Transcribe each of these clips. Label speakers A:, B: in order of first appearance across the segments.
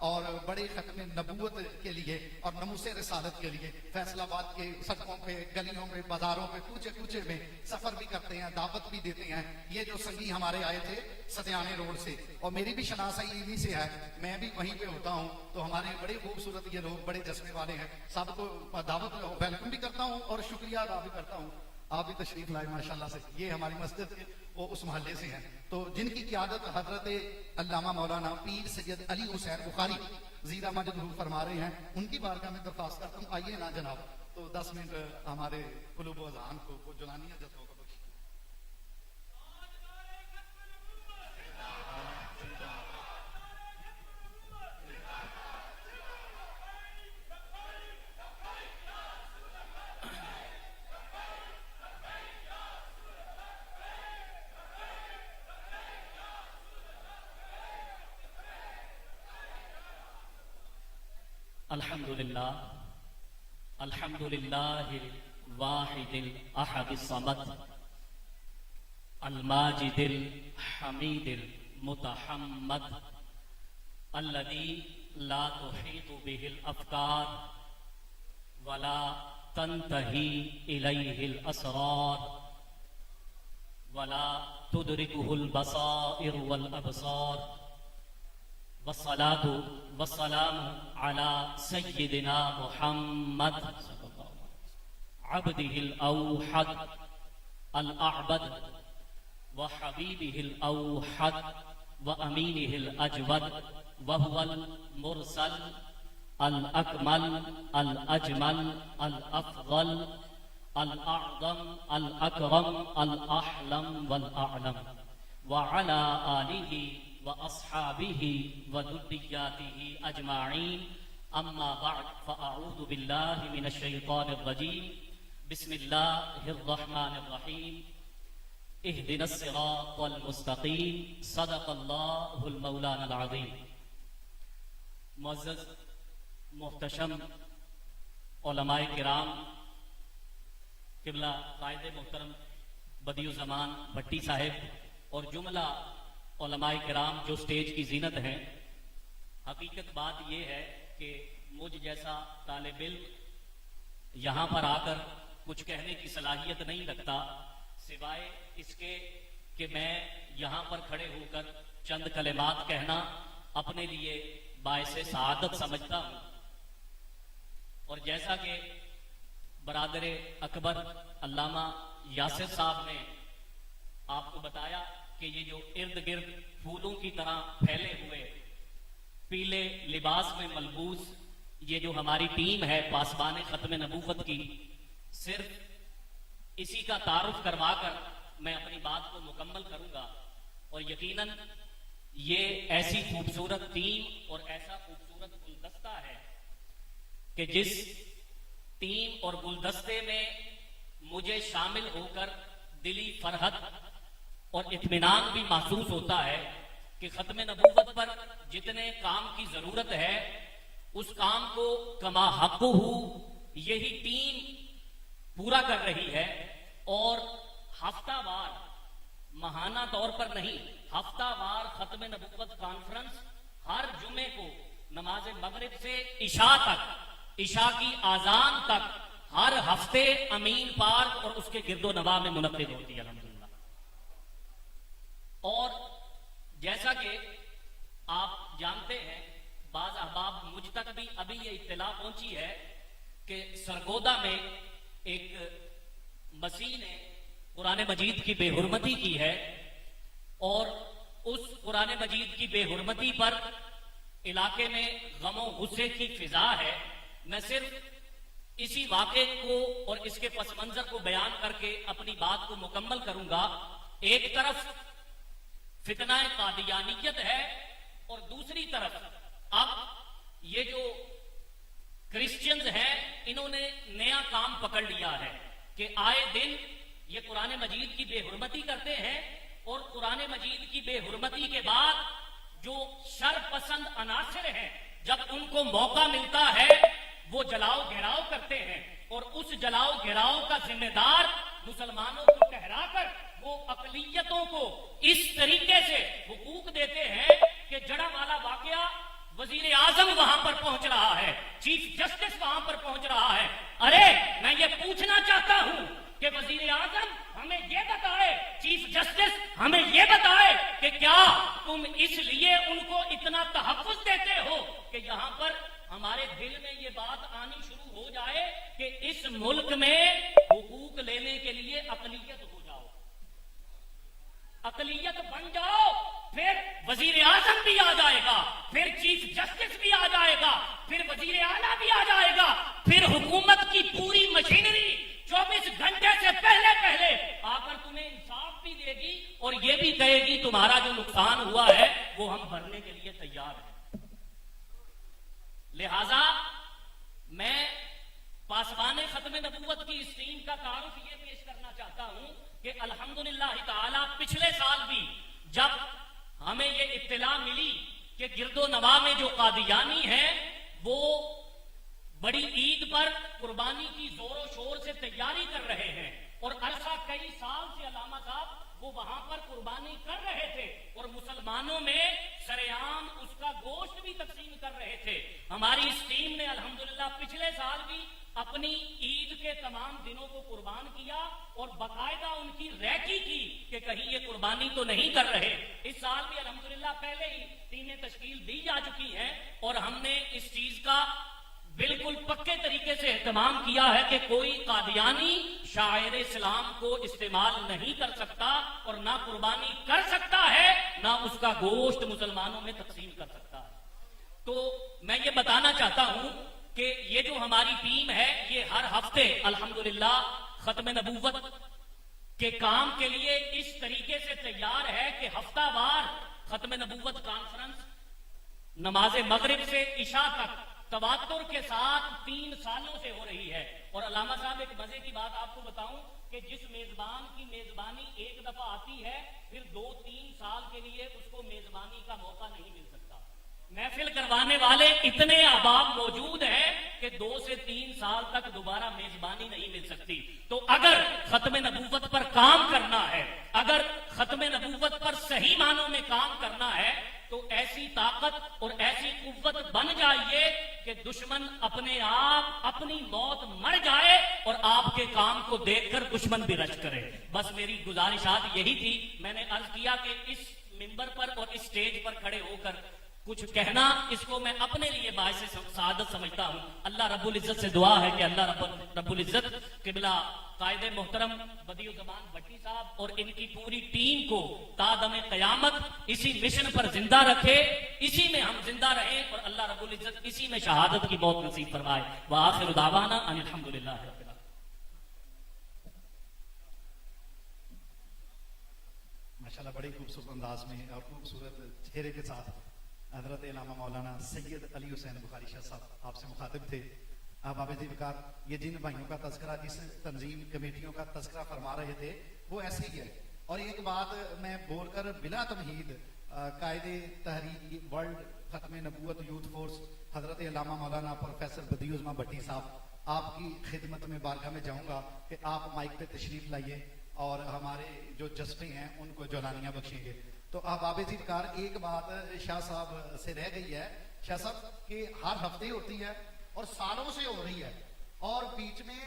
A: اور بڑے ختم نبوت کے لیے اور ناموس رسالت کے لیے فیصل آباد کے سڑکوں پہ، گلیوں میں، بازاروں پہ، کوچے کوچے میں سفر بھی کرتے ہیں، دعوت بھی دیتے ہیں۔ یہ جو سنگی ہمارے آئے تھے ستیانے روڈ سے، اور میری بھی شناسائی انہی سے ہے، میں بھی وہیں پہ ہوتا ہوں، تو ہمارے بڑے خوبصورت یہ لوگ بڑے جذبے والے ہیں، سب کو دعوت ویلکم بھی کرتا ہوں اور شکریہ ادا بھی کرتا ہوں۔ آپ بھی تشریف لائے ماشاءاللہ سے، یہ ہماری مسجد کے وہ اس محلے سے ہیں، تو جن کی قیادت حضرت علامہ مولانا پیر سید علی حسین بخاری زیرہ مجد فرما رہے ہیں، ان کی بارگاہ میں درخواست کرتا ہوں، آئیے نا جناب، تو 10 منٹ ہمارے قلوب و اذہان کو جنانی جذبوں کو بخشیں۔
B: الحمدللہ الحمدللہ الواحد الاحد الصمد الماجد الحمید المتحمد الذي لا تحيط به الافكار ولا تنتهي اليه الاسرار ولا تدركه البصائر والابصار، والصلاة والسلام على سيدنا محمد عبده الأوحد الأعبد وحبيبه الأوحد وأمينه الأجود، وهو المرسل الأكمل الأجمل الأفضل الأعظم الأكرم الأحلم والأعلم، وعلى آله وأصحابه وذرياته أجمعين، أما بعد، فأعوذ بالله من الشيطان الرجيم، بسم الله الرحمن الرحيم، اهدنا الصراط المستقيم، صدق الله المولانا العظيم۔ معزز محتشم علماء کرام، قبلہ قائد محترم بدیع الزمان بھٹی صاحب اور جملہ علماء کرام جو سٹیج کی زینت ہیں، حقیقت بات یہ ہے کہ مجھ جیسا طالب علم یہاں پر آ کر کچھ کہنے کی صلاحیت نہیں رکھتا، سوائے اس کے کہ میں یہاں پر کھڑے ہو کر چند کلمات کہنا اپنے لیے باعث سعادت سمجھتا ہوں۔ اور جیسا کہ برادر اکبر علامہ یاسر صاحب نے آپ کو بتایا کہ یہ جو ارد گرد پھولوں کی طرح پھیلے ہوئے پیلے لباس میں ملبوس یہ جو ہماری ٹیم ہے پاسبان ختم نبوت کی، صرف اسی کا تعارف کروا کر میں اپنی بات کو مکمل کروں گا۔ اور یقیناً یہ ایسی خوبصورت ٹیم اور ایسا خوبصورت گلدستہ ہے کہ جس ٹیم اور گلدستے میں مجھے شامل ہو کر دلی فرحت اور اطمینان بھی محسوس ہوتا ہے کہ ختم نبوت پر جتنے کام کی ضرورت ہے اس کام کو کما حق یہی ٹیم پورا کر رہی ہے، اور ہفتہ وار ماہانہ طور پر نہیں، ہفتہ وار ختم نبوت کانفرنس ہر جمعے کو نماز مغرب سے عشاء تک، عشاء کی آذان تک ہر ہفتے امین پارک اور اس کے گرد و نواح میں منعقد ہوتی ہے الحمدللہ۔ اور جیسا کہ آپ جانتے ہیں، بعض احباب مجھ تک بھی ابھی یہ اطلاع پہنچی ہے کہ سرگودا میں ایک مسیح نے قرآن مجید کی بے حرمتی کی ہے، اور اس قرآن مجید کی بے حرمتی پر علاقے میں غم و غصے کی فضا ہے۔ میں صرف اسی واقعے کو اور اس کے پس منظر کو بیان کر کے اپنی بات کو مکمل کروں گا۔ ایک طرف فتنہ قادیانیت ہے اور دوسری طرف اب یہ جو کرسچنز ہیں انہوں نے نیا کام پکڑ لیا ہے کہ آئے دن یہ قرآن مجید کی بے حرمتی کرتے ہیں، اور قرآن مجید کی بے حرمتی کے بعد جو شر پسند عناصر ہیں جب ان کو موقع ملتا ہے وہ جلاؤ گھیراؤ کرتے ہیں، اور اس جلاؤ گھیراؤ کا ذمہ دار مسلمانوں کو ٹھہرا کر وہ اقلیتوں کو اس طریقے سے حقوق دیتے ہیں کہ جڑا والا واقعہ वजीर आजम वहां पर पहुंच रहा है, चीफ जस्टिस वहां पर पहुंच रहा है। अरे मैं ये पूछना चाहता हूं कि वजीर आजम हमें ये बताए, चीफ जस्टिस हमें ये बताए कि क्या तुम इसलिए उनको इतना तहफ्फुज देते हो कि यहां पर हमारे दिल में ये बात आनी शुरू हो जाए कि इस मुल्क में हुकूक लेने के लिए अकलियत हो जाओ, अकलियत बन जाओ, फिर वजीर आजम भी आ जाएगा, फिर चीफ जस्टिस भी आ जाएगा, फिर वजीर आला भी आ जाएगा, फिर हुकूमत की पूरी मशीनरी 24 घंटे से पहले पहले आकर तुम्हें इंसाफ भी देगी और ये भी कहेगी तुम्हारा जो नुकसान हुआ है वो हम भरने के लिए तैयार हैं। लिहाजा मैं पासवान खत्म नबूवत की इस टीम का तारुफ ये पेश करना चाहता हूं कि अल्हम्दुलिल्लाह ताला पिछले साल भी जब हमें ये इत्तला मिली कि गिरदो नवा में जो कादियानी है वो बड़ी ईद पर कुर्बानी की जोरों शोर से तैयारी कर रहे हैं और अरसा कई साल से अलामा साहब वो वहां पर कुर्बानी कर रहे थे और मुसलमानों में सरेआम उसका गोश्त भी तकसीम कर रहे थे। हमारी इस टीम ने अल्हम्दुलिल्लाह पिछले साल भी अपनी ईद के तमाम दिनों को कुर्बान किया और बाकायदा उनकी रैकी की कि कहीं ये कुर्बानी तो नहीं कर रहे। इस साल भी अल्हम्दुलिल्लाह पहले ही टीमें तश्कील दी जा चुकी हैं और हमने इस चीज का बिल्कुल पक्के तरीके से एहतमाम किया है कि कोई कादियानी शायर इस्लाम को इस्तेमाल नहीं कर सकता और ना कुर्बानी कर सकता है, ना उसका गोश्त मुसलमानों में तकसीम कर सकता है। तो मैं ये बताना चाहता हूं कि ये जो हमारी टीम है ये हर हफ्ते अल्हम्दुलिल्लाह खत्म नबूवत के काम के लिए इस तरीके से तैयार है कि हफ्तावार खत्म नबूवत कॉन्फ्रेंस नमाज मगरिब से इशा तक तवातुर के साथ 3 सालों से हो रही है। और अल्लामा साहब एक मजे की बात आपको बताऊं कि जिस मेजबान की मेजबानी एक दफा आती है फिर 2-3 साल के लिए उसको मेजबानी का मौका नहीं मिल सकता। महफिल करवाने वाले इतने अहबाब मौजूद हैं कि 2 से 3 साल तक दोबारा मेजबानी नहीं मिल सकती। तो अगर खत्म नबूवत पर काम करना है, अगर खत्म नबूवत पर सही मानों में काम करना है तो ऐसी ताकत और ऐसी कुव्वत बन जाइए कि दुश्मन अपने आप अपनी मौत मर जाए और आपके काम को देखकर दुश्मन भी रश करे। बस मेरी गुजारिशात यही थी। मैंने अर्ज किया कि इस मिंबर पर और इस स्टेज पर खड़े होकर कुछ कहना, इसको मैं अपने लिए बायस सादत समझता हूं। अल्लाह रब्बुल इज्जत से दुआ है कि अल्लाह रब्बुल इज्जत किबला कायदे मोहतरम बदियुज़्ज़मान भट्टी साहब और इनकी पूरी टीम को तादम क़यामत इसी मिशन पर जिंदा रखे, इसी में हम जिंदा रहें और अल्लाह रब्बुल इज्जत इसी में शहादत की मौत नसीब फरमाए। व आखिरु दावाना अनिल हम्दुलिल्लाह रब्बिल आलमीन।
A: माशाल्लाह बड़ी खूबसूरत अंदाज में और खूबसूरत चेहरे के साथ हजरत इलामा मौलाना सैयद अली हुसैन बुखारी शाह साहब आपसे मुखातिब थे। आप आबिद विकार ये जिन भाइयों का तस्करा, जिस तंजीम कमेटियों का तस्करा फरमा रहे थे वो ऐसे ही है। और एक बात मैं बोलकर बिला तमहीद कायदे तहरीक वर्ल्ड खत्म नबूवत यूथ फोर्स हजरत इलामा मौलाना प्रोफेसर बदियुज़्ज़मान भट्टी साहब आपकी खिदमत में बारगाह में जाऊंगा कि आप माइक पे तशरीफ लाइए और हमारे जो जस्टे हैं उनको जौलानियां बख्शेंगे। तो अब आबिद विकार एक बात शाह साहब से रह गई है। शाह साहब की हर हफ्ते होती है और सालों से हो रही है और बीच में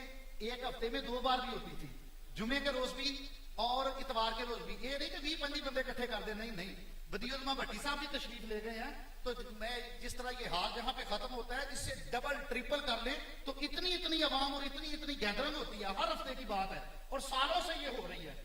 A: एक हफ्ते में 2 बार भी होती थी, जुमे के रोज भी और इतवार के रोज भी। ये नहीं कि 20-25 बंदे इकट्ठे कर दे, नहीं नहीं। बदियुज़्ज़मान भट्टी साहब भी तशरीफ ले गए हैं तो मैं जिस तरह ये हाल जहां पे खत्म होता है इससे डबल ट्रिपल कर ले तो इतनी इतनी आवाम और इतनी इतनी गैदरिंग होती है। हर हफ्ते की बात है और सालों से ये हो रही है।